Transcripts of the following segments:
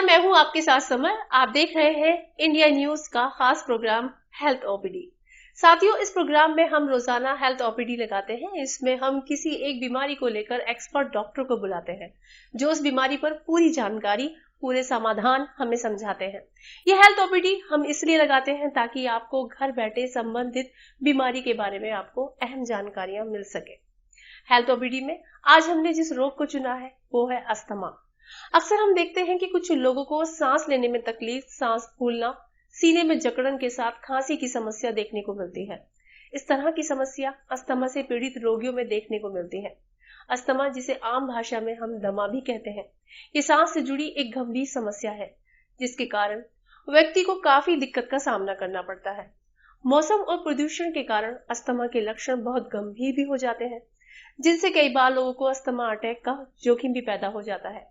मैं हूं आपके साथ समर। आप देख रहे हैं इंडिया न्यूज का खास प्रोग्राम हेल्थ ओपीडी। साथियों, इस प्रोग्राम में हम रोजाना हेल्थ ओपीडी लगाते हैं। इसमें हम किसी एक बीमारी को लेकर एक्सपर्ट डॉक्टर को बुलाते हैं जो उस बीमारी पर पूरी जानकारी, पूरे समाधान हमें समझाते हैं। यह हेल्थ ओपीडी हम इसलिए लगाते हैं ताकि आपको घर बैठे संबंधित बीमारी के बारे में आपको अहम जानकारियां मिल सके। हेल्थ ओपीडी में आज हमने जिस रोग को चुना है वो है अस्थमा। अक्सर हम देखते हैं कि कुछ लोगों को सांस लेने में तकलीफ, सांस फूलना, सीने में जकड़न के साथ खांसी की समस्या देखने को मिलती है। इस तरह की समस्या अस्थमा से पीड़ित रोगियों में देखने को मिलती है। अस्थमा, जिसे आम भाषा में हम दमा भी कहते हैं, ये सांस से जुड़ी एक गंभीर समस्या है जिसके कारण व्यक्ति को काफी दिक्कत का सामना करना पड़ता है। मौसम और प्रदूषण के कारण अस्थमा के लक्षण बहुत गंभीर भी हो जाते हैं, जिनसे कई बार लोगों को अस्थमा अटैक का जोखिम भी पैदा हो जाता है।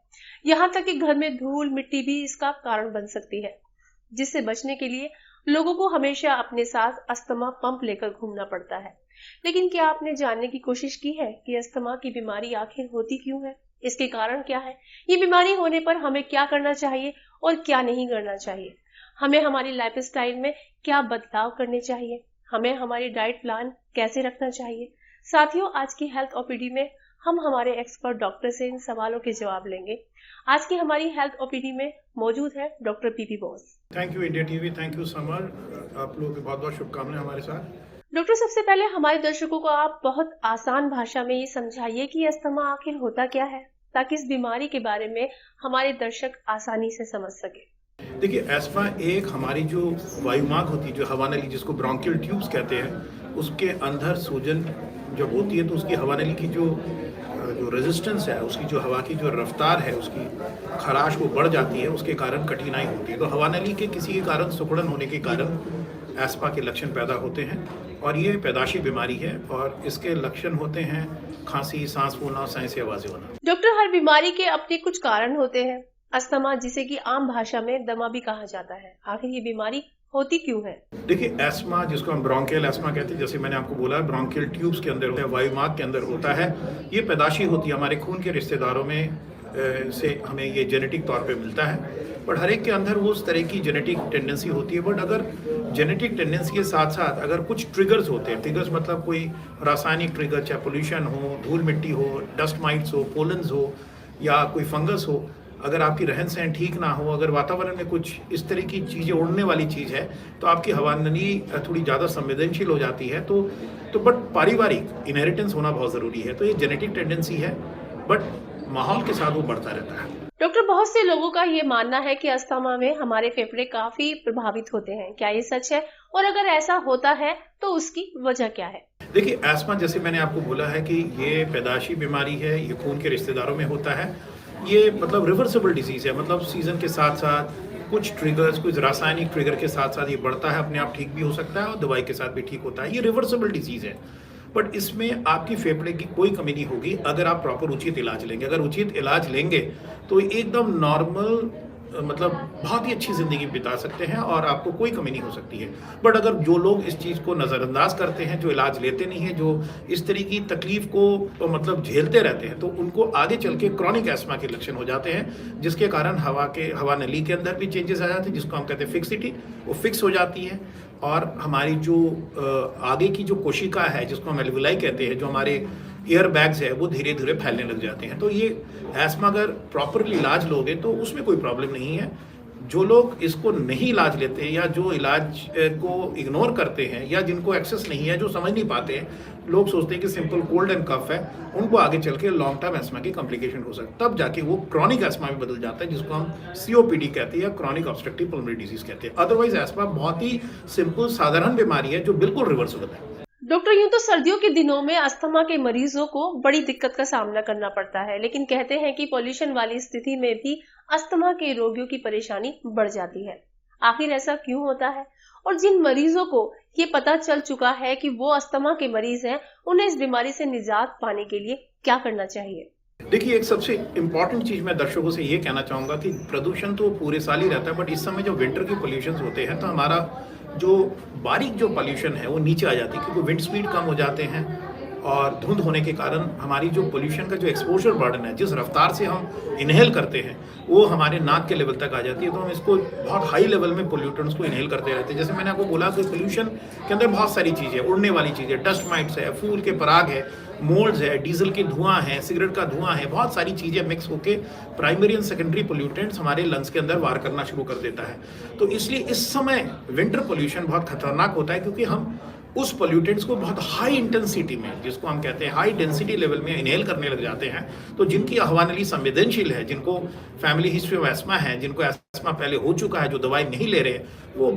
यहाँ तक कि घर में धूल मिट्टी भी इसका कारण बन सकती है, जिससे बचने के लिए लोगों को हमेशा अपने साथ अस्थमा पंप लेकर घूमना पड़ता है। लेकिन क्या आपने जानने की कोशिश की है कि अस्थमा की बीमारी आखिर होती क्यों है, इसके कारण क्या है, ये बीमारी होने पर हमें क्या करना चाहिए और क्या नहीं करना चाहिए, हमें हमारी लाइफस्टाइल में क्या बदलाव करने चाहिए, हमें हमारी डाइट प्लान कैसे रखना चाहिए। साथियों, आज की हेल्थ ओपीडी में हम हमारे एक्सपर्ट डॉक्टर से इन सवालों के जवाब लेंगे। आज की हमारी हेल्थ ओपीडी में मौजूद है doctor PP Bose. Thank you India TV, thank you summer, आप लोगों की बहुत बहुत शुभकामनाएं हमारे साथ। डॉक्टर, सबसे पहले हमारे दर्शकों को आप बहुत आसान भाषा में ये समझाइए कि अस्थमा आखिर होता क्या है, ताकि इस बीमारी के बारे में हमारे दर्शक आसानी से समझ सके। देखिए, एस्मा एक हमारी जो वायुमार्ग होती है, जो हवा नली जिसको ब्रोंकियल ट्यूब्स कहते हैं, उसके अंदर सूजन जब होती है तो उसकी हवा नली की जो रेजिस्टेंस है, उसकी जो हवा की जो रफ्तार है, उसकी खराश वो बढ़ जाती है, उसके कारण कठिनाई होती है। तो हवा नली के किसी के कारण सिकुड़न होने के कारण एस्मा के लक्षण पैदा होते हैं और ये पैदाशी बीमारी है और इसके लक्षण होते हैं खांसी, सांस फूलना, सांस आवाजें होना। डॉक्टर, हर बीमारी के अपने कुछ कारण होते हैं। अस्थमा, जिसे कि आम भाषा में दमा भी कहा जाता है, आखिर ये बीमारी होती क्यों है? देखिए, एस्मा जिसको हम ब्रोंकियल एस्मा कहते हैं, जैसे मैंने आपको बोला, ब्रोंकियल ट्यूब्स के अंदर होता है, वायुमार्ग के अंदर होता है। ये पैदाशी होती है, हमारे खून के रिश्तेदारों में से हमें ये जेनेटिक तौर पे मिलता है। बट हर एक के अंदर वो उस तरह की जेनेटिक टेंडेंसी होती है। बट अगर जेनेटिक टेंडेंसी के साथ साथ अगर कुछ ट्रिगर्स होते हैं, ट्रिगर्स मतलब कोई रासायनिक ट्रिगर, चाहे पोल्यूशन हो, धूल मिट्टी हो, डस्ट माइट्स हो, पोलन्स हो या कोई फंगस हो, अगर आपकी रहन सहन ठीक ना हो, अगर वातावरण में कुछ इस तरह की चीज़ें उड़ने वाली चीज़ है तो आपकी हवा नली थोड़ी ज़्यादा संवेदनशील हो जाती है। तो बट पारिवारिक इनहेरिटेंस होना बहुत ज़रूरी है। तो ये जेनेटिक टेंडेंसी है, बट माहौल के साथ वो बढ़ता रहता है। डॉक्टर, बहुत से लोगों का ये मानना है कि अस्थमा में हमारे फेफड़े काफी प्रभावित होते हैं, क्या ये सच है? और अगर ऐसा होता है तो उसकी वजह क्या है? देखिए, एस्मा जैसे मैंने आपको बोला है कि ये पैदाशी बीमारी है, ये खून के रिश्तेदारों में होता है। ये मतलब रिवर्सिबल डिजीज है, मतलब सीजन के साथ साथ कुछ ट्रिगर्स, कुछ रासायनिक ट्रिगर के साथ साथ ये बढ़ता है, अपने आप ठीक भी हो सकता है और दवाई के साथ भी ठीक होता है। ये रिवर्सिबल डिजीज है, बट इसमें आपकी फेफड़े की कोई कमी नहीं होगी अगर आप प्रॉपर उचित इलाज लेंगे। अगर उचित इलाज लेंगे तो एकदम नॉर्मल, मतलब बहुत ही अच्छी ज़िंदगी बिता सकते हैं और आपको कोई कमी नहीं हो सकती है। बट अगर जो लोग इस चीज़ को नज़रअंदाज करते हैं, जो इलाज लेते नहीं हैं, जो इस तरह की तकलीफ को मतलब झेलते रहते हैं, तो उनको आगे चल के क्रॉनिक एस्मा के लक्षण हो जाते हैं, जिसके कारण हवा नली के अंदर भी चेंजेस आ जाते हैं, जिसको हम कहते हैं फिक्सिटी, वो फिक्स हो जाती है और हमारी जो आगे की जो कोशिका है, जिसको हम एल्वुलाई कहते हैं, जो हमारे एयर बैग्स है, वो धीरे धीरे फैलने लग जाते हैं। तो ये एस्मा अगर प्रॉपरली इलाज लोगे तो उसमें कोई प्रॉब्लम नहीं है। जो लोग इसको नहीं इलाज लेते हैं या जो इलाज को इग्नोर करते हैं या जिनको एक्सेस नहीं है, जो समझ नहीं पाते हैं, लोग सोचते हैं कि सिंपल कोल्ड एंड कफ है, उनको आगे चल के लॉन्ग टर्म एस्मा की कॉम्प्लिकेशन हो सकता है, तब जाके वो क्रॉनिक एस्मा में बदल जाता है, जिसको हम COPD कहते हैं या क्रॉनिक ऑब्स्ट्रक्टिव पल्मोनरी डिजीज कहते हैं। अदरवाइज एस्मा बहुत ही सिंपल साधारण बीमारी है जो बिल्कुल रिवर्सिबल है। डॉक्टर, यूं तो सर्दियों के दिनों में अस्थमा के मरीजों को बड़ी दिक्कत का सामना करना पड़ता है, लेकिन कहते हैं कि पॉल्यूशन वाली स्थिति में भी अस्थमा के रोगियों की परेशानी बढ़ जाती है। आखिर ऐसा क्यों होता है? और जिन मरीजों को ये पता चल चुका है कि वो अस्थमा के मरीज हैं, उन्हें इस बीमारी से निजात पाने के लिए क्या करना चाहिए? देखिए, एक सबसे इम्पॉर्टेंट चीज़ मैं दर्शकों से ये कहना चाहूँगा कि प्रदूषण तो पूरे साल ही रहता है, बट इस समय जो विंटर के पोल्यूशन होते हैं तो हमारा जो बारीक जो पॉल्यूशन है वो नीचे आ जाती है, क्योंकि विंड स्पीड कम हो जाते हैं और धुंध होने के कारण हमारी जो पोल्यूशन का जो एक्सपोजर बर्डन है, जिस रफ्तार से हम इनहेल करते हैं वो हमारे नाक के लेवल तक आ जाती है। तो हम इसको बहुत हाई लेवल में पोल्यूटेंट्स को इनहेल करते रहते हैं। जैसे मैंने आपको बोला कि पोल्यूशन के अंदर बहुत सारी चीज़ें, उड़ने वाली चीज़ें, डस्ट माइट्स है, फूल के पराग है, मोल्ड्स है, डीजल के धुआं है, सिगरेट का धुआं है, बहुत सारी चीज़ें मिक्स होके प्राइमरी एंड सेकेंडरी पोल्यूटेंट्स हमारे लंग्स के अंदर वार करना शुरू कर देता है। तो इसलिए इस समय विंटर पोल्यूशन बहुत खतरनाक होता है, क्योंकि हम उस पोल्यूटेंट्स को बहुत हाई इंटेंसिटी में, जिसको हम कहते हैं हाई डेंसिटी लेवल में इनहेल करने लग जाते हैं। तो जिनकी हवा नली संवेदनशील है, जिनको फैमिली हिस्ट्री ऑफ एस्मा है, जिनको एस्मा पहले हो चुका है, जो दवाई नहीं ले रहे, वो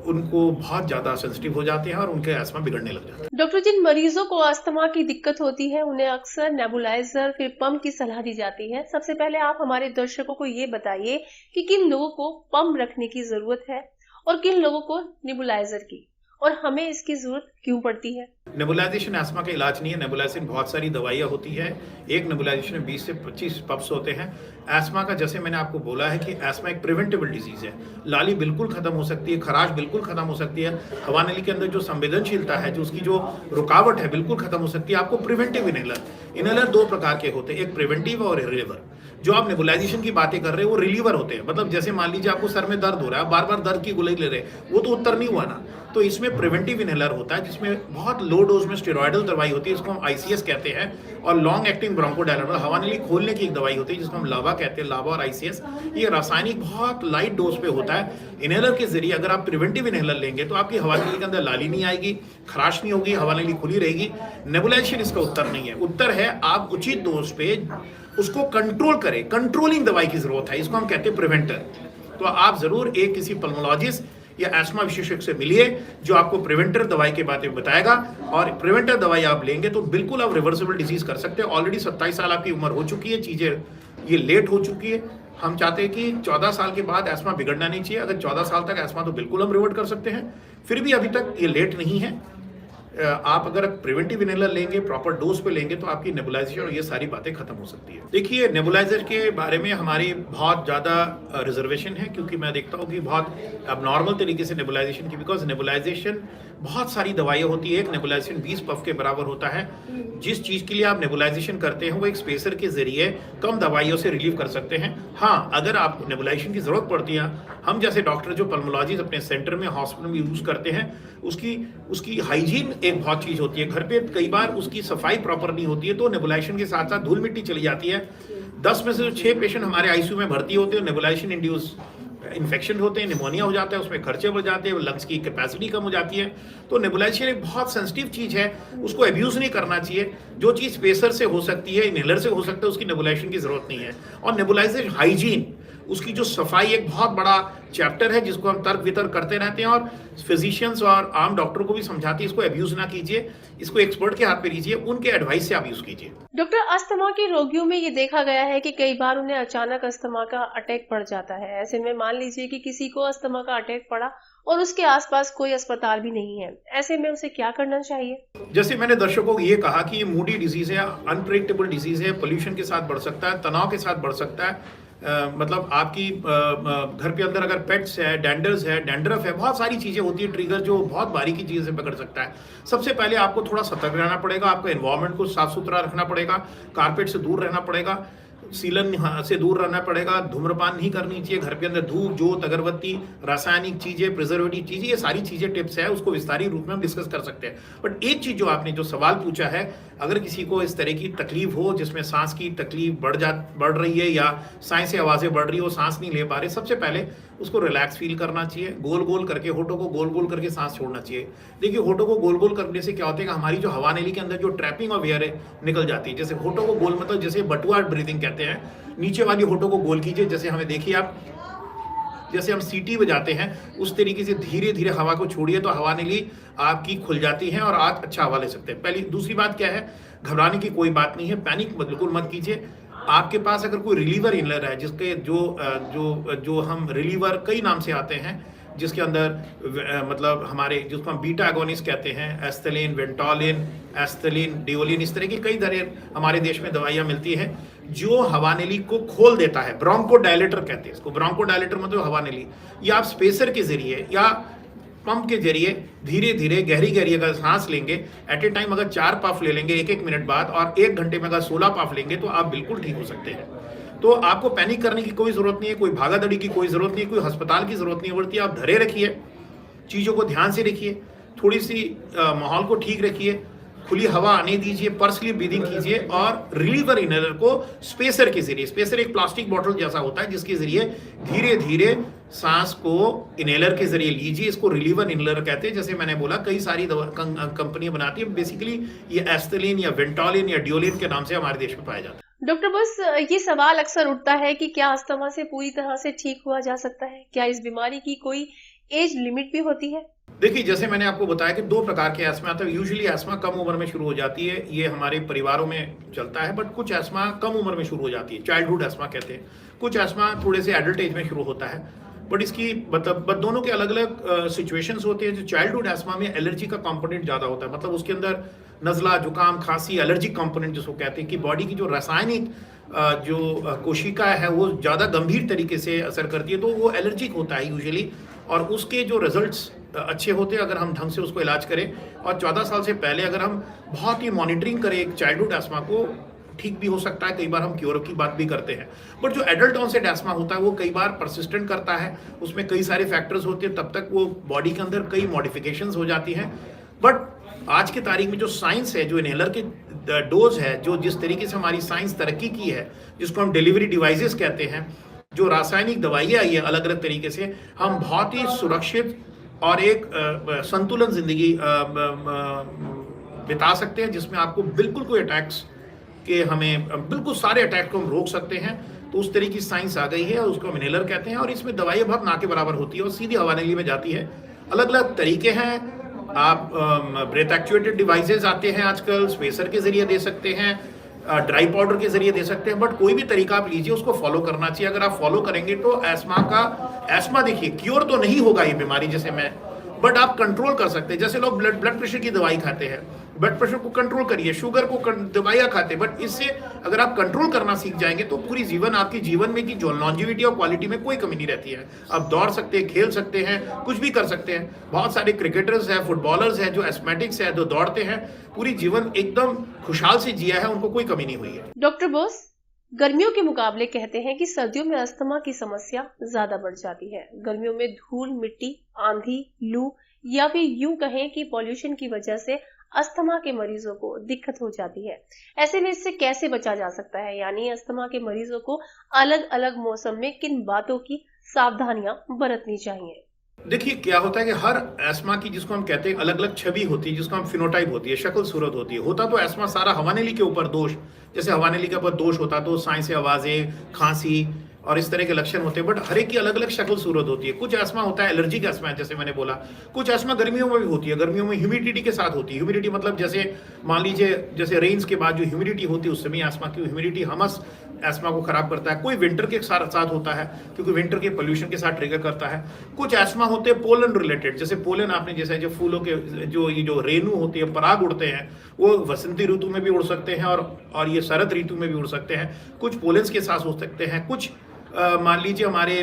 उनको बहुत ज़्यादा सेंसिटिव हो जाते हैं और उनके एस्मा बिगड़ने लग जाता है। डॉक्टर, जिन मरीजों को अस्थमा की दिक्कत होती है उन्हें अक्सर नेबुलाइजर फिर पंप की सलाह दी जाती है। सबसे पहले आप हमारे दर्शकों को ये बताइए कि किन लोगों को पंप रखने की जरूरत है और किन लोगों को नेबुलाइजर की, और हमें इसकी जरूरत क्यों पड़ती है। नेबुलाइजेशन एस्मा का इलाज नहीं है। नेबुलाइजेशन बहुत सारी दवाइयाँ होती है। एक नेबुलाइजेशन में 20 से 25 पफ्स होते हैं। एस्मा का, जैसे मैंने आपको बोला है कि एस्मा एक प्रिवेंटेबल डिजीज है। लाली बिल्कुल खत्म हो सकती है, खराश बिल्कुल खत्म हो सकती है, हवा नली के अंदर जो संवेदनशीलता है, जो उसकी जो रुकावट है, बिल्कुल खत्म हो सकती है। आपको प्रिवेंटिव इनहेलर 2 प्रकार के होते हैं, एक प्रिवेंटिव और रिलीवर। जो आप नेबुलाइजेशन की बातें कर रहे हो वो रिलीवर होते हैं। मतलब जैसे मान लीजिए आपको सर में दर्द हो रहा है, बार बार दर्द की गोली ले रहे हैं, वो तो उत्तर नहीं हुआ ना। तो इसमें प्रिवेंटिव इनहेलर होता है, जिसमें बहुत लो डोज में स्टेरॉयडल दवाई होती है, इसको हम ICS कहते हैं। और लॉन्ग एक्टिंग ब्रोंकोडायलेटर, हवा नली खोलने की एक दवाई होती है, जिसको हम लावा कहते हैं, लावा और ICS। ये रासायनिक बहुत लाइट डोज पे होता है। इनहेलर के जरिए अगर आप प्रिवेंटिव इनहेलर लेंगे तो आपकी हवा नली के अंदर लाली नहीं आएगी, खराश नहीं होगी, हवा नली खुली रहेगी। नेबुलाइजेशन इसका उत्तर नहीं है। उत्तर है आप उचित डोज पे उसको कंट्रोल करें। कंट्रोलिंग दवाई की जरूरत है, इसको हम कहते हैं प्रिवेंटर। तो आप जरूर एक किसी पल्मोलॉजिस्ट या एस्मा विशेषज्ञ से मिलिए, जो आपको प्रिवेंटर दवाई के बारे में बताएगा। और प्रिवेंटर दवाई आप लेंगे तो बिल्कुल आप रिवर्सिबल डिजीज कर सकते हैं। ऑलरेडी 27 साल आपकी उम्र हो चुकी है, चीजें ये लेट हो चुकी है। हम चाहते हैं कि 14 साल के बाद एस्मा बिगड़ना नहीं चाहिए। अगर 14 साल तक एस्मा, तो बिल्कुल हम रिवर्ट कर सकते हैं। फिर भी अभी तक ये लेट नहीं है। आप अगर प्रिवेंटिव इनहेलर लेंगे, प्रॉपर डोज पे लेंगे, तो आपकी नेबुलाइजेशन और ये सारी बातें खत्म हो सकती है। देखिए, नेबुलाइजर के बारे में हमारी बहुत ज़्यादा रिजर्वेशन है, क्योंकि मैं देखता हूँ कि बहुत अबनॉर्मल तरीके से नेबुलाइजेशन की, बिकॉज नेबुलाइजेशन बहुत सारी दवाइयाँ होती है। एक नेबुलाइजेशन 20 पफ के बराबर होता है। जिस चीज़ के लिए आप नेबुलाइजेशन करते हैं वो एक स्पेसर के जरिए कम दवाइयों से रिलीव कर सकते हैं। हाँ, अगर आपको नेबुलाइजेशन की ज़रूरत पड़ती है, हम जैसे डॉक्टर जो पल्मोलॉजिस्ट अपने सेंटर में, हॉस्पिटल में यूज़ करते हैं, उसकी हाइजीन एक बहुत चीज़ होती है। घर पे कई बार उसकी सफाई प्रॉपर नहीं होती है, तो नेबुलाइजेशन के साथ साथ धूल मिट्टी चली जाती है। 10 में से 6 पेशेंट हमारे ICU में भर्ती होते हैं, नेबुलाइजेशन इंड्यूस इन्फेक्शन होते हैं, निमोनिया हो जाता है, उसमें खर्चे बढ़ जाते हैं, लंग्स की कैपेसिटी कम हो जाती है। तो नेबुलाइजेशन एक बहुत सेंसिटिव चीज़ है, उसको अब्यूज़ नहीं करना चाहिए। जो चीज़ स्पेसर से हो सकती है, इनहेलर से हो सकता है, उसकी नेबुलाइजेशन की ज़रूरत नहीं है। और नेबुलाइजेशन हाइजीन, उसकी जो सफाई, एक बहुत बड़ा चैप्टर है जिसको हम तर्क वितर्क करते रहते हैं, और फिजिशियंस और आम डॉक्टर को भी समझाते हैं इसको अब्यूज ना कीजिए, इसको एक्सपर्ट के हाथ पे लीजिए, उनके एडवाइस से आप यूज कीजिए। डॉक्टर, अस्थमा के रोगियों में ये देखा गया है कि कई बार उन्हें अचानक अस्थमा का अटैक पड़ जाता है। ऐसे में मान लीजिए कि किसी को अस्थमा का अटैक पड़ा और उसके आसपास कोई अस्पताल भी नहीं है, ऐसे में उसे क्या करना चाहिए। जैसे मैंने दर्शकों को ये कहा कि ये मूडी डिजीज है, अनप्रेडिक्टेबल डिजीज है, पोल्यूशन के साथ बढ़ सकता है, तनाव के साथ बढ़ सकता है। मतलब आपकी घर के अंदर अगर पेट्स है, डैंड्रफ है, बहुत सारी चीज़ें होती है ट्रिगर, जो बहुत बारीकी चीज़ से पकड़ सकता है। सबसे पहले आपको थोड़ा सतर्क रहना पड़ेगा, आपको एनवायरनमेंट को साफ सुथरा रखना पड़ेगा, कारपेट से दूर रहना पड़ेगा, सीलन से दूर रहना पड़ेगा, धूम्रपान नहीं करनी चाहिए, घर के अंदर धूप, जोत, अगरबत्ती, रासायनिक चीज़ें, प्रिजर्वेटिव चीज़ें, ये सारी चीज़ें टिप्स है, उसको विस्तारित रूप में हम डिस्कस कर सकते हैं। बट एक चीज़ जो आपने जो सवाल पूछा है, अगर किसी को इस तरह की तकलीफ हो, जिसमें सांस की तकलीफ बढ़ रही है या सांस से आवाज़ें बढ़ रही हो, सांस नहीं ले पा रहे, सबसे पहले उसको रिलैक्स फील करना चाहिए। गोल गोल करके, होठों को गोल गोल करके सांस छोड़ना चाहिए। देखिए, होठों को गोल गोल करने से क्या होता है कि हमारी जो हवा नली के अंदर जो ट्रैपिंग ऑफ एयर है निकल जाती है। जैसे होठों को गोल, मतलब जैसे बटुआ ब्रीथिंग कहते हैं, नीचे वाली होठों को गोल कीजिए। जैसे हमें देखिए आप, जैसे हम सीटी बजाते हैं, उस तरीके से धीरे धीरे हवा को छोड़िए, तो हवा नली आपकी खुल जाती है और आप अच्छा हवा ले सकते हैं। पहली दूसरी बात क्या है, घबराने की कोई बात नहीं है, पैनिक बिल्कुल मत कीजिए। आपके पास अगर कोई रिलीवर इनहेलर है, जिसके जो हम रिलीवर कई नाम से आते हैं, जिसके अंदर मतलब हमारे, जिसको हम बीटा एगोनिस्ट कहते हैं, एस्थलीन, वेंटोलिन, एस्थलीन, डिओलिन, इस तरह की कई तरह हमारे देश में दवाइयाँ मिलती हैं जो हवा नली को खोल देता है। ब्रोंकोडायलेटर कहते हैं इसको। ब्रोंकोडायलेटर मतलब हवा नली, या आप स्पेसर के जरिए या पंप के जरिए धीरे धीरे गहरी गहरी अगर सांस लेंगे, एट ए टाइम अगर 4 पफ ले लेंगे 1-1 मिनट बाद, और 1 घंटे में अगर 16 पफ लेंगे तो आप बिल्कुल ठीक हो सकते हैं। तो आपको पैनिक करने की कोई ज़रूरत नहीं है, कोई भागा-दौड़ी की कोई ज़रूरत नहीं है, कोई अस्पताल की ज़रूरत नहीं पड़ती। आप धैर्य रखिए, चीज़ों को ध्यान से रखिए, थोड़ी सी माहौल को ठीक रखिए, खुली हवा आने दीजिए, पर्सली ब्रीदिंग कीजिए, और रिलीवर इनहेलर को स्पेसर के जरिए, स्पेसर एक प्लास्टिक बॉटल जैसा होता है जिसके जरिए धीरे धीरे सांस को इनहेलर के जरिए लीजिए। इसको रिलीवर इनहेलर कहते हैं। जैसे मैंने बोला, कई सारी कंपनियां बनाती है, बेसिकली ये एस्टेलिन या वेंटोलिन या ड्यूलिन के नाम से हमारे देश में पाया जाता है। डॉक्टर बस ये सवाल अक्सर उठता है कि क्या अस्थमा से पूरी तरह से ठीक हुआ जा सकता है? क्या इस बीमारी की कोई एज लिमिट भी होती है? देखिए, जैसे मैंने आपको बताया कि 2 प्रकार के एस्मा आता है। यूजुअली एस्मा कम उम्र में शुरू हो जाती है, ये हमारे परिवारों में चलता है, बट कुछ एस्मा कम उम्र में शुरू हो जाती है, चाइल्डहुड एस्मा कहते हैं। कुछ एस्मा थोड़े से एडल्ट एज में शुरू होता है, बट इसकी मतलब दोनों के अलग अलग सिचुएशंस होते हैं। जो चाइल्डहुड एस्मा में एलर्जी का कंपोनेंट ज़्यादा होता है, मतलब उसके अंदर नज़ला, जुकाम, खांसी, एलर्जिक कंपोनेंट जिसको कहते हैं, कि बॉडी की जो रासायनिक जो कोशिका है वो ज़्यादा गंभीर तरीके से असर करती है, तो वो एलर्जिक होता है यूजुअली, और उसके जो रिजल्ट्स अच्छे होते हैं अगर हम ढंग से उसको इलाज करें। और 14 साल से पहले अगर हम बहुत ही मॉनिटरिंग करें एक चाइल्डहुड एस्मा को, ठीक भी हो सकता है। कई बार हम क्योर की बात भी करते हैं, बट जो एडल्ट ऑनसेट एस्मा होता है वो कई बार परसिस्टेंट करता है, उसमें कई सारे फैक्टर्स होते हैं, तब तक वो बॉडी के अंदर कई मॉडिफिकेशंस हो जाती हैं। बट आज की तारीख में जो साइंस है, जो इनहेलर के डोज है, जो जिस तरीके से हमारी साइंस तरक्की की है, जिसको हम डिलीवरी डिवाइसेस कहते हैं, जो रासायनिक दवाइयाँ आई है अलग अलग तरीके से, हम बहुत ही सुरक्षित और एक संतुलन जिंदगी बिता सकते हैं, जिसमें आपको बिल्कुल कोई अटैक्स के हमें बिल्कुल सारे अटैक को हम रोक सकते हैं। तो उस तरह की साइंस आ गई है, उसको हम इनहेलर कहते हैं, और इसमें दवाइयाँ बहुत ना के बराबर होती है और सीधी हवानली में जाती है। अलग अलग तरीके हैं, आप ब्रेथ एक्चुएटेड डिवाइसेस आते हैं आजकल, स्पेसर के जरिए दे सकते हैं, ड्राई पाउडर के जरिए दे सकते हैं, बट कोई भी तरीका आप लीजिए, उसको फॉलो करना चाहिए। अगर आप फॉलो करेंगे तो एस्मा देखिए क्योर तो नहीं होगा ये बीमारी जैसे मैं, बट आप कंट्रोल कर सकते हैं। जैसे लोग ब्लड प्रेशर की दवाई खाते हैं, ब्लड प्रेशर को कंट्रोल करिए, शुगर को दवाइयाँ खाते हैं, बट इससे अगर आप कंट्रोल करना सीख जाएंगे तो पूरी जीवन आपकी जीवन में की जो लॉन्जिविटी और क्वालिटी में कोई कमी नहीं रहती है। आप दौड़ सकते हैं, खेल सकते हैं, कुछ भी कर सकते हैं। बहुत सारे क्रिकेटर्स हैं, फुटबॉलर्स हैं, जो एस्थमेटिक्स है, जो दौड़ते हैं, पूरी जीवन एकदम खुशहाल से जिया है, उनको कोई कमी नहीं हुई है। डॉक्टर बोस, गर्मियों के मुकाबले कहते हैं कि सर्दियों में अस्थमा की समस्या ज्यादा बढ़ जाती है। गर्मियों में धूल, मिट्टी, आंधी, लू, या फिर यूं कहें कि पॉल्यूशन की वजह से अस्थमा के मरीजों को दिक्कत हो जाती है। ऐसे में इससे कैसे बचा जा सकता है? यानी अस्थमा के मरीजों को अलग अलग मौसम में किन बातों की सावधानियां बरतनी चाहिए? देखिए, क्या होता है कि हर एस्मा की, जिसको हम कहते हैं, अलग अलग छवि होती है, जिसको हम फिनोटाइप होती है, शक्ल सूरत होती है। होता तो एस्मा सारा हवानली के ऊपर दोष, जैसे हवानली के ऊपर दोष होता तो सांस से आवाजें, खांसी और इस तरह के लक्षण होते हैं, बट हर एक की अलग अलग शक्ल सूरत होती है। कुछ एस्मा होता है एलर्जिक एस्मा है, जैसे मैंने बोला। कुछ एस्मा गर्मियों में भी होती है, गर्मियों में ह्यूमिडिटी के साथ होती है। ह्यूमिडिटी मतलब जैसे मान लीजिए जैसे रेन्स के बाद जो ह्यूमिडिटी होती है, उस समय एस्मा की ह्यूमिडिटी हमस एस्मा को खराब करता है। कोई विंटर के साथ होता है, क्योंकि विंटर के पोल्यूशन के साथ ट्रिगर करता है। कुछ एस्मा होते हैं पोलन रिलेटेड, जैसे पोलन आपने जैसे जो फूलों के जो रेणु होती है, पराग उड़ते हैं, वो वसंती ऋतु में भी उड़ सकते हैं और ये शरद ऋतु में भी उड़ सकते हैं। कुछ पोलेंस के साथ हो सकते हैं। कुछ मान लीजिए हमारे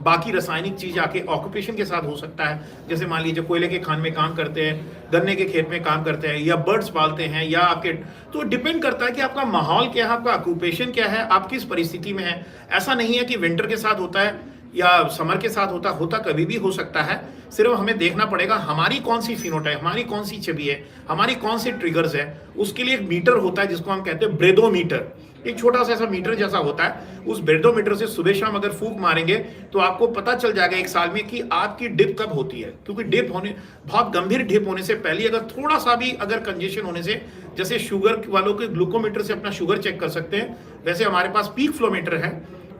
बाकी रासायनिक चीज आके ऑक्यूपेशन के साथ हो सकता है, जैसे मान लीजिए कोयले के खान में काम करते हैं, गन्ने के खेत में काम करते हैं, या बर्ड्स पालते हैं, या आपके, तो डिपेंड करता है कि आपका माहौल क्या है, आपका ऑक्यूपेशन क्या है, आप किस परिस्थिति में है। ऐसा नहीं है कि विंटर के साथ होता है या समर के साथ होता कभी भी हो सकता है। सिर्फ हमें देखना पड़ेगा हमारी कौन सी फिनोटाइप, हमारी कौन सी छवि है, हमारी कौन से ट्रिगर्स है। उसके लिए एक मीटर होता है जिसको हम कहते हैं ब्रेदोमीटर। एक छोटा सा ऐसा मीटर जैसा होता है, उस ब्रेदोमीटर से सुबह शाम अगर फूंक मारेंगे तो आपको पता चल जाएगा एक साल में कि आपकी डिप कब होती है। क्योंकि डिप होने, बहुत गंभीर डिप होने से पहले अगर थोड़ा सा भी अगर कंजेशन होने से, जैसे शुगर वालों के ग्लूकोमीटर से अपना शुगर चेक कर सकते हैं, वैसे हमारे पास पीक फ्लोमीटर है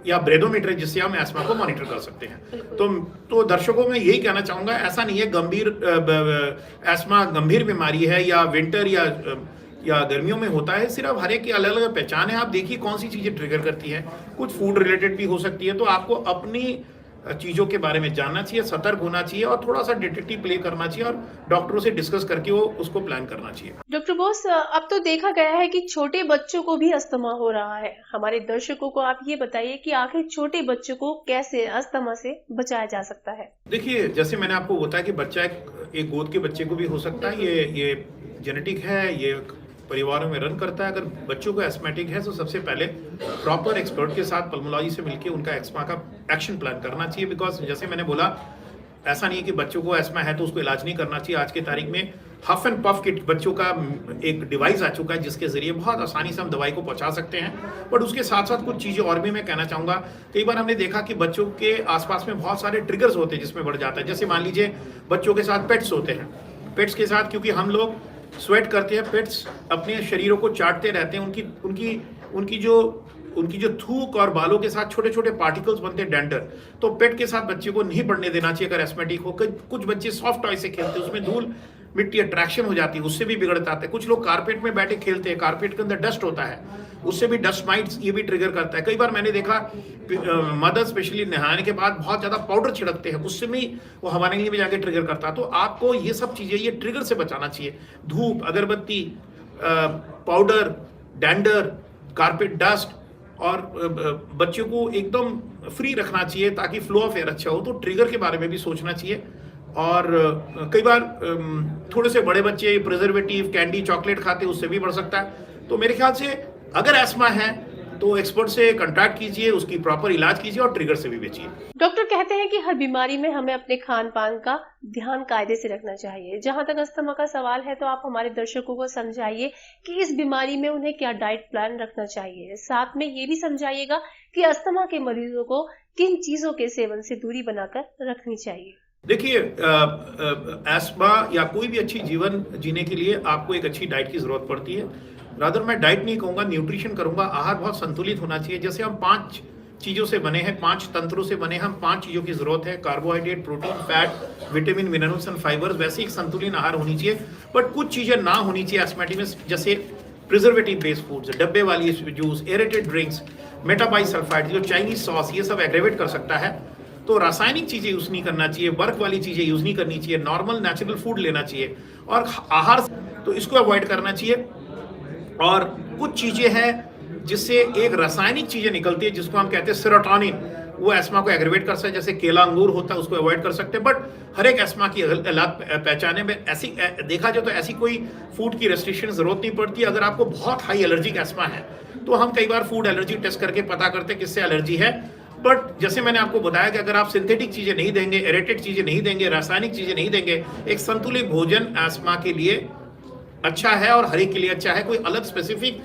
या ब्रेदोमीटर है, जिससे हम एस्मा को मॉनिटर कर सकते हैं। तो दर्शकों में यही कहना चाहूंगा, ऐसा नहीं है गंभीर एस्मा गंभीर बीमारी है या विंटर या गर्मियों में होता है। सिर्फ हर एक की अलग अलग पहचान है। आप देखिए कौन सी चीजें ट्रिगर करती है। कुछ फूड रिलेटेड भी हो सकती है, तो आपको अपनी चीज़ों के बारे में जानना चाहिए, सतर्क होना चाहिए और थोड़ा सा डिटेक्टिव प्ले करना चाहिए और डॉक्टरों से डिस्कस करके वो उसको प्लान करना चाहिए। डॉक्टर बोस, अब तो देखा गया है कि छोटे बच्चों को भी अस्थमा हो रहा है। हमारे दर्शकों को आप ये बताइए कि आखिर छोटे बच्चों को कैसे अस्थमा से बचाया जा सकता है। देखिए, जैसे मैंने आपको बताया कि बच्चा एक गोद के बच्चे को भी हो सकता है, ये जेनेटिक है, ये परिवारों में रन करता है। अगर बच्चों को एस्थमेटिक है तो सबसे पहले प्रॉपर एक्सपर्ट के साथ पल्मोलॉजी से मिलकर उनका एस्थमा का एक्शन प्लान करना चाहिए। बिकॉज जैसे मैंने बोला, ऐसा नहीं है कि बच्चों को एस्थमा है तो उसको इलाज नहीं करना चाहिए। आज की तारीख में हफ एंड पफ किट बच्चों का एक डिवाइस आ चुका है जिसके जरिए बहुत आसानी से हम दवाई को पहुंचा सकते हैं। बट उसके साथ साथ कुछ चीज़ें और भी मैं कहना चाहूँगा। कई बार हमने देखा कि बच्चों के आसपास में बहुत सारे ट्रिगर्स होते हैं जिसमें बढ़ जाता है। जैसे मान लीजिए बच्चों के साथ पेट्स होते हैं। पेट्स के साथ क्योंकि हम लोग स्वेट करते हैं, पेट्स अपने शरीरों को चाटते रहते हैं, उनकी जो थूक और बालों के साथ छोटे छोटे पार्टिकल्स बनते हैं, डेंडर। तो पेट के साथ बच्चे को नहीं बढ़ने देना चाहिए अगर एस्थमेटिक हो। कुछ बच्चे सॉफ्ट टॉय से खेलते हैं, उसमें धूल मिट्टी अट्रैक्शन हो जाती है, उससे भी बिगड़ जाते हैं। कुछ लोग कारपेट में बैठे खेलते हैं, कारपेट के अंदर डस्ट होता है, उससे भी डस्ट माइट्स ये भी ट्रिगर करता है। कई बार मैंने देखा मदर स्पेशली नहाने के बाद बहुत ज्यादा पाउडर छिड़कते हैं, उससे भी वो हमारे लिए भी जाके ट्रिगर करता है। तो आपको ये सब चीजें, ये ट्रिगर से बचाना चाहिए। धूप, अगरबत्ती, पाउडर, डैंडर, कारपेट डस्ट, और बच्चों को एकदम फ्री रखना चाहिए ताकि फ्लो ऑफ एयर अच्छा हो। तो ट्रिगर के बारे में भी सोचना चाहिए। और कई बार थोड़े से बड़े बच्चे प्रिजर्वेटिव, कैंडी, चॉकलेट खाते हैं, उससे भी बढ़ सकता है। तो मेरे ख्याल से अगर एस्थमा है तो एक्सपर्ट से कांटेक्ट कीजिए, उसकी प्रॉपर इलाज कीजिए और ट्रिगर से भी बचिए। डॉक्टर कहते हैं कि हर बीमारी में हमें अपने खान पान का ध्यान कायदे से रखना चाहिए। जहां तक अस्थमा का सवाल है तो आप हमारे दर्शकों को समझाइए कि इस बीमारी में उन्हें क्या डाइट प्लान रखना चाहिए। साथ में ये भी समझाइएगा कि अस्थमा के मरीजों को किन चीजों के सेवन से दूरी बनाकर रखनी चाहिए। देखिए, एस्थमा या कोई भी अच्छी जीवन जीने के लिए आपको एक अच्छी डाइट की जरूरत पड़ती है। रादर मैं डाइट नहीं कहूँगा, न्यूट्रिशन करूँगा। आहार बहुत संतुलित होना चाहिए। जैसे हम 5 चीज़ों से बने हैं, 5 तंत्रों से बने हैं, हम 5 चीज़ों की जरूरत है: carbohydrate, protein, fat, vitamin, minerals and fibres. वैसे एक संतुलित आहार होनी चाहिए। बट कुछ चीज़ें ना होनी चाहिए एस्थमेटिक में, जैसे प्रिजर्वेटिव बेस्ड फूड्स, डब्बे वाली जूस, एरेटेड ड्रिंक्स, मेटाबाइल सल्फाइड, जो चाइनीज सॉस, ये सब एग्रेवेट कर सकता है। तो रासायनिक चीज़ें यूज़ नहीं करना चाहिए, वर्क वाली चीज़ें यूज़ नहीं करनी चाहिए, नॉर्मल नेचुरल फूड लेना चाहिए। और आहार तो इसको अवॉइड करना चाहिए। और कुछ चीज़ें हैं जिससे एक रासायनिक चीज़ें निकलती है जिसको हम कहते हैं सेरोटोनिन, वो एस्थमा को एग्रेवेट कर सकता है। जैसे केला, अंगूर होता है, उसको अवॉइड कर सकते हैं। बट हर एक एस्थमा की इलाज पहचाने में ऐसी देखा जाए तो ऐसी कोई फूड की रेस्ट्रिक्शन जरूरत नहीं पड़ती। अगर आपको बहुत हाई एलर्जिक एस्थमा है तो हम कई बार फूड एलर्जी टेस्ट करके पता करते हैं किससे एलर्जी है। बट जैसे मैंने आपको बताया कि अगर आप सिंथेटिक चीज़ें नहीं देंगे, एरेटेड चीज़ें नहीं देंगे, रासायनिक चीज़ें नहीं देंगे, एक संतुलित भोजन एस्थमा के लिए अच्छा है और हर एक के लिए अच्छा है। कोई अलग स्पेसिफिक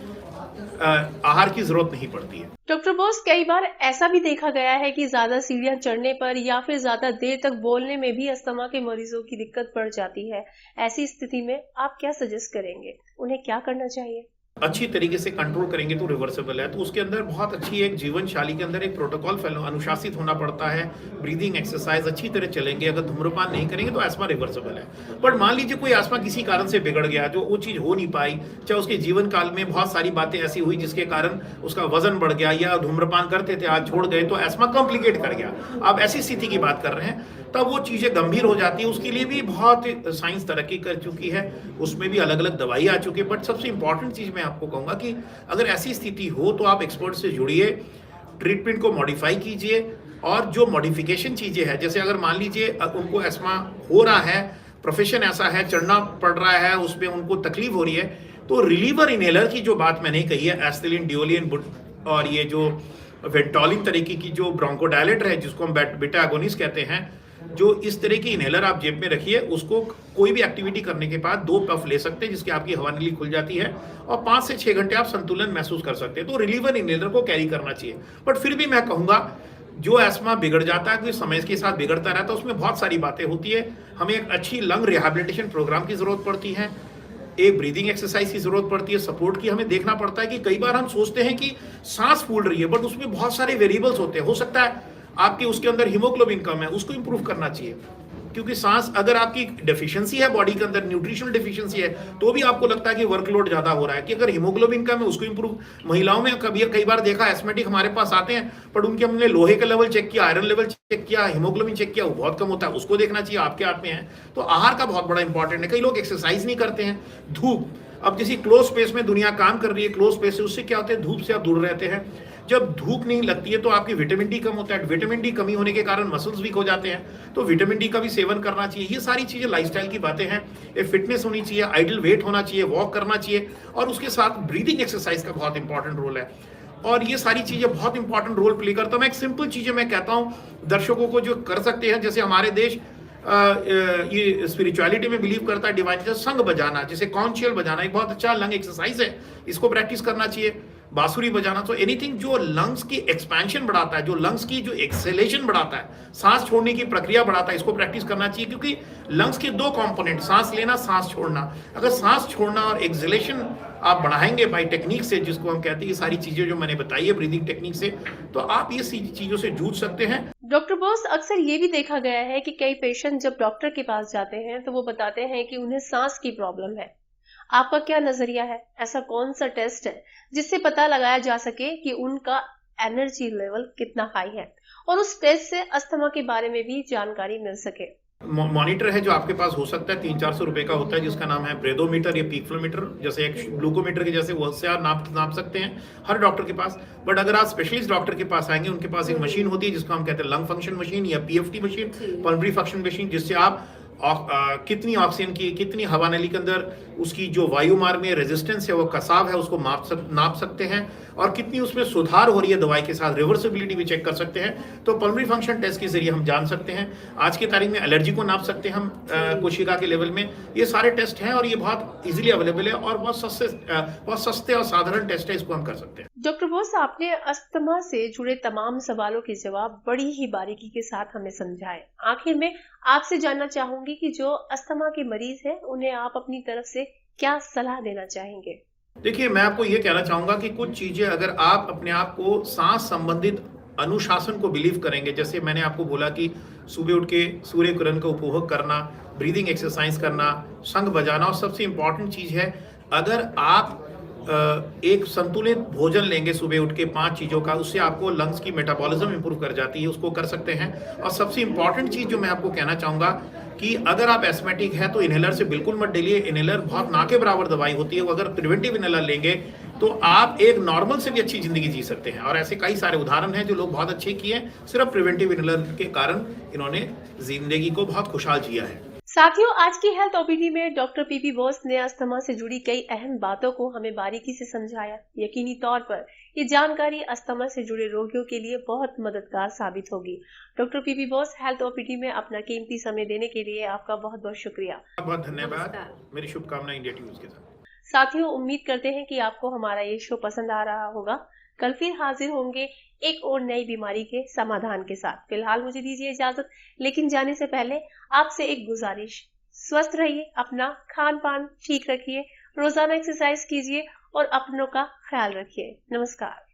आहार की जरूरत नहीं पड़ती है। डॉक्टर बोस, कई बार ऐसा भी देखा गया है कि ज्यादा सीढ़ियां चढ़ने पर या फिर ज्यादा देर तक बोलने में भी अस्थमा के मरीजों की दिक्कत बढ़ जाती है। ऐसी स्थिति में आप क्या सजेस्ट करेंगे, उन्हें क्या करना चाहिए? अच्छी तरीके से कंट्रोल करेंगे तो रिवर्सिबल है। तो उसके अंदर बहुत अच्छी एक जीवन शैली के अंदर एक प्रोटोकॉल फॉलो, अनुशासित होना पड़ता है। ब्रीदिंग एक्सरसाइज अच्छी तरह चलेंगे, अगर धूम्रपान नहीं करेंगे तो एस्थमा रिवर्सिबल है। बट मान लीजिए कोई एस्थमा किसी कारण से बिगड़ गया, जो वो चीज़ हो नहीं पाई, चाहे उसके जीवन काल में बहुत सारी बातें ऐसी हुई जिसके कारण उसका वजन बढ़ गया, या धूम्रपान करते थे आज छोड़ गए, तो एस्थमा कॉम्प्लिकेट कर गया। आप ऐसी स्थिति की बात कर रहे हैं, तब वो चीज़ें गंभीर हो जाती है। उसके लिए भी बहुत साइंस तरक्की कर चुकी है, उसमें भी अलग अलग दवाई आ चुकी है। बट सबसे इंपॉर्टेंट चीज़ मैं आपको कहूँगा कि अगर ऐसी स्थिति हो तो आप एक्सपर्ट से जुड़िए, ट्रीटमेंट को मॉडिफाई कीजिए। और जो मॉडिफिकेशन चीज़ें हैं, जैसे अगर मान लीजिए उनको एस्थमा हो रहा है, प्रोफेशन ऐसा है, चढ़ना पड़ रहा है, उसमें उनको तकलीफ हो रही है, तो रिलीवर इनहेलर की जो बात मैंने कही है, एस्थिलीन, डिओलिन और ये जो वेंटोलिन तरीके की जो ब्रोंकोडायलेटर है जिसको हम बीटा एगोनिस्ट कहते हैं, जो इस तरह की इनहेलर आप जेब में रखिए। उसको कोई भी एक्टिविटी करने के बाद 2 पफ ले सकते हैं जिसकी आपकी हवा नली खुल जाती है, और 5 से 6 घंटे आप संतुलन महसूस कर सकते हैं। तो रिलीवर इनहेलर को कैरी करना चाहिए। बट फिर भी मैं कहूँगा, जो एस्थमा बिगड़ जाता है, कोई समय के साथ बिगड़ता रहता है, उसमें बहुत सारी बातें होती है। हमें एक अच्छी लंग रिहेबिलिटेशन प्रोग्राम की जरूरत पड़ती है, एक ब्रीदिंग एक्सरसाइज की जरूरत पड़ती है, सपोर्ट की हमें देखना पड़ता है। कि कई बार हम सोचते हैं कि सांस फूल रही है, बट उसमें बहुत सारे वेरिएबल्स होते हैं। हो सकता है आपके उसके अंदर हीमोग्लोबिन कम है, उसको इंप्रूव करना चाहिए। क्योंकि सांस अगर आपकी डेफिशिएंसी है बॉडी के अंदर, न्यूट्रिशनल डेफिशिएंसी है, तो भी आपको लगता है कि वर्कलोड ज्यादा हो रहा है। कि अगर हीमोग्लोबिन कम है उसको इंप्रूव, महिलाओं में कई बार देखा एस्मेटिक हमारे पास आते हैं, पर उनके हमने लोहे का लेवल चेक किया, आयरन लेवल चेक किया, हीमोग्लोबिन चेक किया, वो बहुत कम होता है, उसको देखना चाहिए, आपके हाथ में है। तो आहार का बहुत बड़ा इंपॉर्टेंट है। कई लोग एक्सरसाइज नहीं करते हैं, धूप, अब जैसे क्लोज स्पेस में दुनिया काम कर रही है, क्लोज स्पेस से, उससे क्या होता है, धूप से आप दूर रहते हैं। जब धूप नहीं लगती है तो आपकी विटामिन डी कम होता है, विटामिन डी कमी होने के कारण मसल्स वीक हो जाते हैं, तो विटामिन डी का भी सेवन करना चाहिए। ये सारी चीजें लाइफस्टाइल की बातें हैं। ये फिटनेस होनी चाहिए, आइडल वेट होना चाहिए, वॉक करना चाहिए, और उसके साथ ब्रीदिंग एक्सरसाइज का बहुत इंपॉर्टेंट रोल है। और ये सारी चीजें बहुत इंपॉर्टेंट रोल प्ले करता हूं। मैं एक सिंपल चीजें मैं कहता हूं दर्शकों को जो कर सकते हैं, जैसे हमारे देश ये स्पिरिचुअलिटी में बिलीव करता है, डिवाइन, संग बजाना, जैसे कॉन्शियल बजाना, एक बहुत अच्छा लंग एक्सरसाइज है, इसको प्रैक्टिस करना चाहिए। बांसुरी बजाना, तो एनीथिंग जो लंग्स की एक्सपेंशन बढ़ाता है, जो लंग्स की जो एक्सेलेशन बढ़ाता है, सांस छोड़ने की प्रक्रिया बढ़ाता है, इसको प्रैक्टिस करना चाहिए। क्योंकि लंग्स के दो कंपोनेंट, सांस लेना, सांस छोड़ना। अगर सांस छोड़ना और एक्सेलेशन आप बढ़ाएंगे बाय टेक्निक से, जिसको हम कहते हैं, ये सारी चीजें जो मैंने बताई है ब्रीदिंग टेक्निक से, तो आप ये चीजों से जूझ सकते हैं। डॉक्टर बोस, अक्सर ये भी देखा गया है कि कई पेशेंट जब डॉक्टर के पास जाते हैं तो वो बताते हैं कि उन्हें सांस की प्रॉब्लम है। आपका क्या नजरिया है? ऐसा कौन सा टेस्ट है जिससे पता लगाया जा सके कि उनका एनर्जी लेवल कितना हाई है, और उस टेस्ट से अस्थमा के बारे में भी जानकारी मिल सके? मॉनिटर है जो आपके पास हो सकता है, 300-400 रुपए का होता है, जिसका नाम है ब्रेदोमीटर या पीक फ्लोमीटर, जैसे एक ग्लूकोमीटर के जैसे, वो से आप नाप सकते हैं हर डॉक्टर के पास। बट अगर आप स्पेशलिस्ट डॉक्टर के पास आएंगे, उनके पास एक मशीन होती है जिसको हम कहते हैं लंग फंक्शन मशीन या PFT machine, pulmonary function machine, जिससे आप कितनी ऑक्सीजन की, कितनी हवा नली के अंदर उसकी जो वायु मार्ग में रेजिस्टेंस है, वो कसाव है, उसको नाप सकते हैं, और कितनी उसमें सुधार हो रही है दवाई के साथ, रिवर्सिबिलिटी भी चेक कर सकते हैं। तो पल्मोनरी फंक्शन टेस्ट के जरिए हम जान सकते हैं। आज की तारीख में एलर्जी को नाप सकते हैं हम कोशिका के लेवल में। ये सारे टेस्ट हैं और ये बहुत इजीली अवेलेबल है और बहुत सस्ते और साधारण टेस्ट है, इसको हम कर सकते हैं। डॉक्टर बोस, आपने अस्थमा से जुड़े तमाम सवालों के जवाब बड़ी ही बारीकी के साथ हमें समझाए। आखिर में आपसे जानना चाहूंगी कि जो अस्थमा के मरीज हैं, उन्हें आप अपनी तरफ से क्या सलाह देना चाहेंगे? देखिए, मैं आपको ये कहना चाहूंगा कि कुछ चीजें अगर आप अपने आप को सांस संबंधित अनुशासन को बिलीव करेंगे, जैसे मैंने आपको बोला कि सुबह उठ के सूर्य किरण का उपभोग करना, ब्रीदिंग एक्सरसाइज करना, शंख बजाना, और सबसे इंपॉर्टेंट चीज है, अगर आप एक संतुलित भोजन लेंगे सुबह उठ के 5 चीजों का, उससे आपको लंग्स की मेटाबॉलिज्म इंप्रूव कर जाती है, उसको कर सकते हैं। और सबसे इंपॉर्टेंट चीज जो मैं आपको कहना चाहूंगा कि अगर आप एस्मेटिक है तो इनहेलर से बिल्कुल मत डेलिए। इनहेलर बहुत ना के बराबर दवाई होती है, वो अगर प्रिवेंटिव इनहेलर लेंगे तो आप एक नॉर्मल से भी अच्छी जिंदगी जी सकते हैं। और ऐसे कई सारे उदाहरण हैं जो लोग बहुत अच्छे किए, सिर्फ प्रिवेंटिव इनहेलर के कारण इन्होंने जिंदगी को बहुत खुशहाल जिया है। साथियों, आज की हेल्थ ओपीडी में डॉक्टर पीपी बोस ने अस्थमा से जुड़ी कई अहम बातों को हमें बारीकी से समझाया। यकीनी तौर पर ये जानकारी अस्थमा से जुड़े रोगियों के लिए बहुत मददगार साबित होगी। Doctor PP Bose, health OPD में अपना कीमती समय देने के लिए आपका बहुत बहुत शुक्रिया। बहुत धन्यवाद। मेरी शुभकामनाएं इंडिया टीवी के साथ। साथियों, उम्मीद करते हैं कि आपको हमारा ये शो पसंद आ रहा होगा। कल फिर हाजिर होंगे एक और नई बीमारी के समाधान के साथ। फिलहाल मुझे दीजिए इजाजत, लेकिन जाने से पहले आपसे एक गुजारिश, स्वस्थ रहिए, अपना खान पान ठीक रखिए, रोजाना एक्सरसाइज कीजिए और अपनों का ख्याल रखिए। नमस्कार।